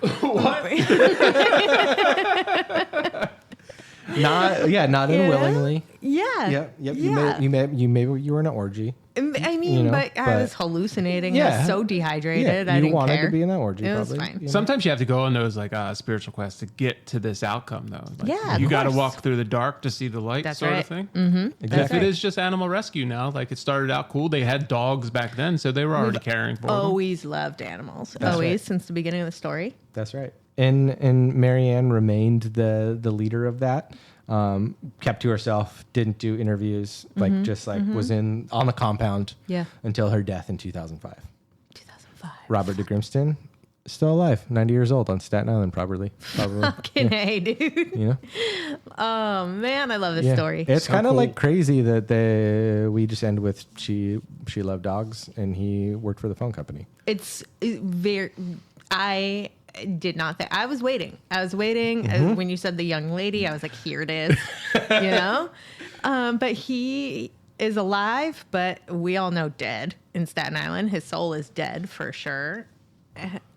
Not unwillingly. Yeah. Yep. You were in an orgy. I mean, but I was hallucinating. I was so dehydrated. I you didn't wanted care. to be in that orgy. It was probably, fine. Sometimes you have to go on those like spiritual quests to get to this outcome, though. Like, Yeah, you of got to course. walk through the dark to see the light, That's sort right. of thing. Mm-hmm. And if it is just animal rescue now, like it started out cool. They had dogs back then, so they were already caring for them. Always loved animals. That's always right. since the beginning of the story. That's right. And Marianne remained the leader of that. Kept to herself, didn't do interviews, was on the compound until her death in 2005. 2005. Robert de Grimston, still alive, 90 years old on Staten Island, probably. Fucking A, dude. Oh, man, I love this story. It's So kind of cool. like crazy that we just end with she loved dogs and he worked for the phone company. It's very... I did not think... I was waiting. When you said the young lady, I was like, here it is. But he is alive, but we all know dead in Staten Island. His soul is dead for sure.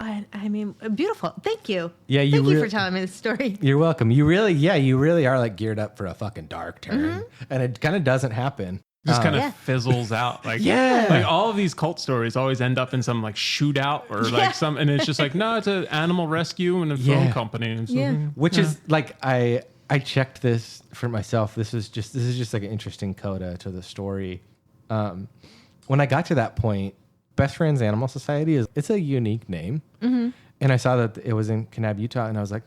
I mean, beautiful. Thank you. Yeah, Thank you for telling me this story. You're welcome. You really are like geared up for a fucking dark turn. And it kind of doesn't happen. Just kind of fizzles out. Like, like all of these cult stories always end up in some like shootout or like some, and it's just like, no, it's an animal rescue and a phone company. And so, Which is like, I checked this for myself. This is just like an interesting coda to the story. When I got to that point, Best Friends Animal Society it's a unique name. And I saw that it was in Kanab, Utah, and I was like,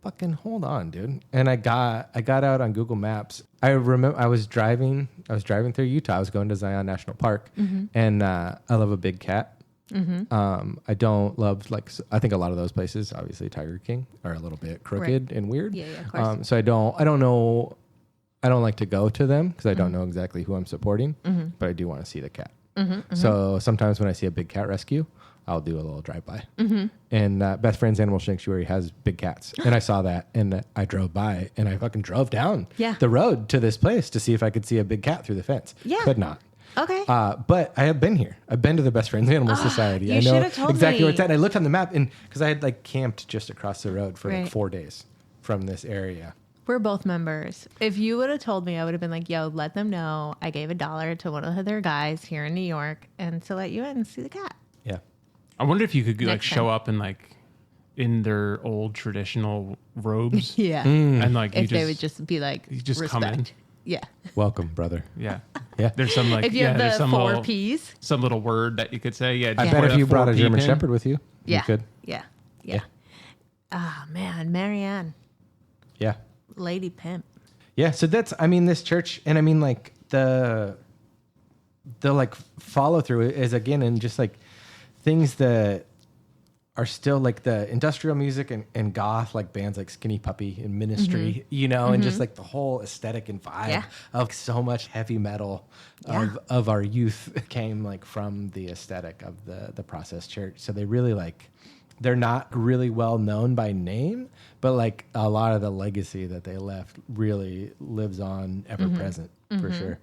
fucking hold on, dude. And I got out on Google Maps. I remember I was driving through Utah. I was going to Zion National Park, and I love a big cat. I don't love I think a lot of those places, obviously Tiger King, are a little bit crooked and weird. Yeah, of course. So I don't like to go to them because I don't know exactly who I'm supporting, but I do want to see the cat. So sometimes when I see a big cat rescue, I'll do a little drive-by. And Best Friends Animal Sanctuary has big cats. And I saw that, and I drove by, and I fucking drove down the road to this place to see if I could see a big cat through the fence. Yeah. Could not. Okay. But I have been here. I've been to the Best Friends Animal Society. You I know should have told exactly me. where it's at. And I looked on the map, and because I had camped just across the road for Right. 4 days from this area. We're both members. If you would have told me, I would have been like, yo, let them know I gave $1 to one of their guys here in New York and to let you in and see the cat. Yeah. I wonder if you could like Next show time. up in their old traditional robes. Yeah. And like If they would just be like, you just respect. come in. Yeah. Welcome, brother. Yeah. Yeah. There's some like If you have there's the some 4 little, Ps. some little word that you could say. Yeah. I just bet put if you brought a 4P German pin. Shepherd with you, Yeah. you could. Yeah. Ah, man. Marianne. Yeah. Lady Pimp. Yeah, so this church, and the follow through is again, and just things that are still the industrial music and goth, bands like Skinny Puppy and Ministry, and just the whole aesthetic and vibe of so much heavy metal of our youth came from the aesthetic of the Process Church. So they really they're not really well known by name, but a lot of the legacy that they left really lives on ever present for sure.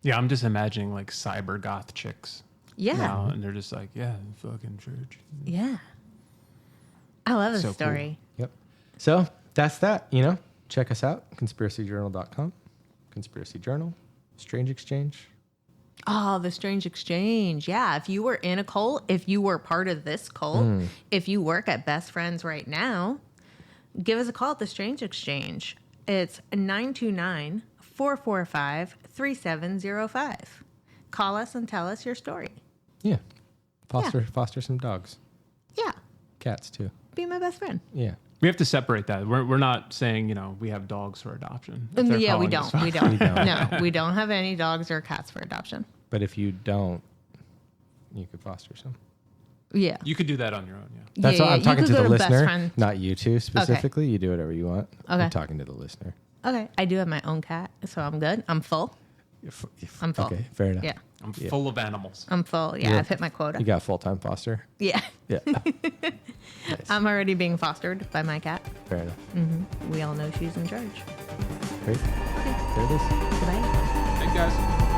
Yeah, I'm just imagining cyber goth chicks Yeah. now, and they're just like, yeah, fucking church. Yeah. I love this So cool. story. Yep. So that's that. Check us out. conspiracyjournal.com. Conspiracy Journal. Strange Exchange. Oh, the Strange Exchange. Yeah. If you were in a cult, if you were part of this cult, if you work at Best Friends right now, give us a call at the Strange Exchange. It's 929-445-3705. Call us and tell us your story. Yeah. Foster some dogs. Yeah. Cats too. Be my best friend. Yeah. We have to separate that. We're not saying, we have dogs for adoption. If they're Yeah, we calling us- don't. We don't. No, we don't have any dogs or cats for adoption. But if you don't, you could foster some. Yeah. You could do that on your own, yeah. That's what I'm You talking could to go the Best listener, Friend. not you two specifically. You do whatever you want. Okay. I'm talking to the listener. Okay. I do have my own cat, so I'm good. I'm full. I'm full. Okay, fair enough. Yeah. I'm full of animals. I'm full. Yeah, I've hit my quota. You got full-time foster? Yeah. Yeah. Nice. I'm already being fostered by my cat. Fair enough. We all know she's in charge. Great. There it is. Goodbye. Hey, guys.